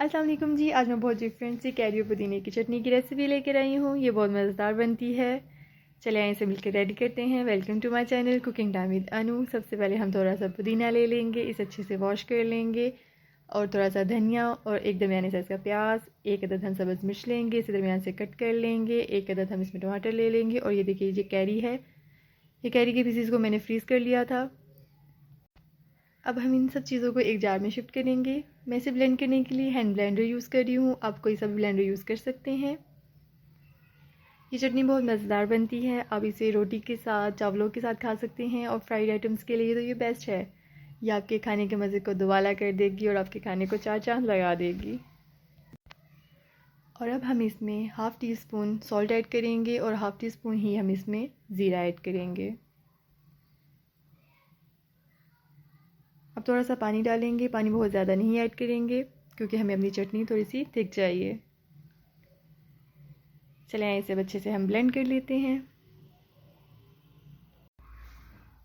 अस्सलाम वालेकुम जी। आज मैं बहुत डिफरेंट सी कैरी और पुदीने की चटनी की रेसिपी लेकर आई हूँ। ये बहुत मज़ेदार बनती है। चले आए इसे मिलकर रेडी करते हैं। Welcome to my channel cooking time with Anu. सबसे पहले हम थोड़ा सा पुदीना ले लेंगे, इसे अच्छे से वॉश कर लेंगे, और थोड़ा सा धनिया और एक दरमियाने साइज़ का प्याज, एक अदद हम सब्ज़ मिर्च लेंगे, इसे दरमियान से कट कर लेंगे। एक अदद हम इसमें टमाटर ले लेंगे। और ये देखिए, ये कैरी है। ये कैरी के पीसीस को मैंने फ्रीज़ कर लिया था। अब हम इन सब चीज़ों को एक जार में शिफ्ट करेंगे। मैं इसे ब्लेंड करने के लिए हैंड ब्लेंडर यूज़ कर रही हूँ। आप कोई सा भी ब्लेंडर यूज़ कर सकते हैं। ये चटनी बहुत मज़ेदार बनती है। आप इसे रोटी के साथ, चावलों के साथ खा सकते हैं, और फ्राइड आइटम्स के लिए तो ये बेस्ट है। ये आपके खाने के मज़े को दुबाला कर देगी और आपके खाने को चार चांद लगा देगी। और अब हम इसमें half tea spoon salt add करेंगे, और हाफ़ टी स्पून ही हम इसमें ज़ीरा ऐड करेंगे। अब थोड़ा सा पानी डालेंगे। पानी बहुत ज़्यादा नहीं ऐड करेंगे, क्योंकि हमें अपनी चटनी थोड़ी सी थिक चाहिए। चलें इसे अच्छे से हम ब्लेंड कर लेते हैं।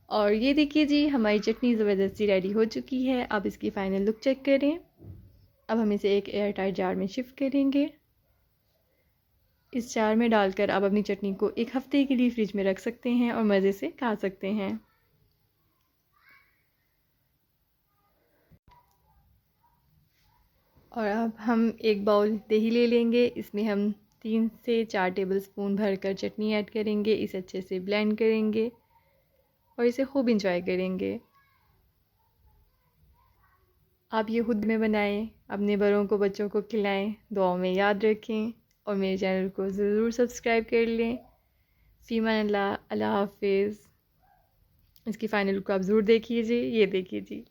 और ये देखिए जी, हमारी चटनी ज़बरदस्ती रेडी हो चुकी है। अब इसकी फ़ाइनल लुक चेक करें। अब हम इसे एक एयर टाइट जार में शिफ्ट करेंगे। इस जार में डालकर आप अपनी चटनी को एक हफ़्ते के लिए फ्रिज में रख सकते हैं और मज़े से खा सकते हैं। और अब हम एक बाउल दही ले लेंगे। इसमें हम 3 से 4 टेबलस्पून भरकर चटनी ऐड करेंगे। इसे अच्छे से ब्लेंड करेंगे और इसे खूब इंजॉय करेंगे। आप ये खुद में बनाएं, अपने बड़ों को, बच्चों को खिलाएं, दुआओं में याद रखें, और मेरे चैनल को ज़रूर सब्सक्राइब कर लें। फ़ीमान अल्लाह, अल्लाह हाफिज़। इसकी फ़ाइनल लुक आप ज़रूर देखिए जी। ये देखिए जी।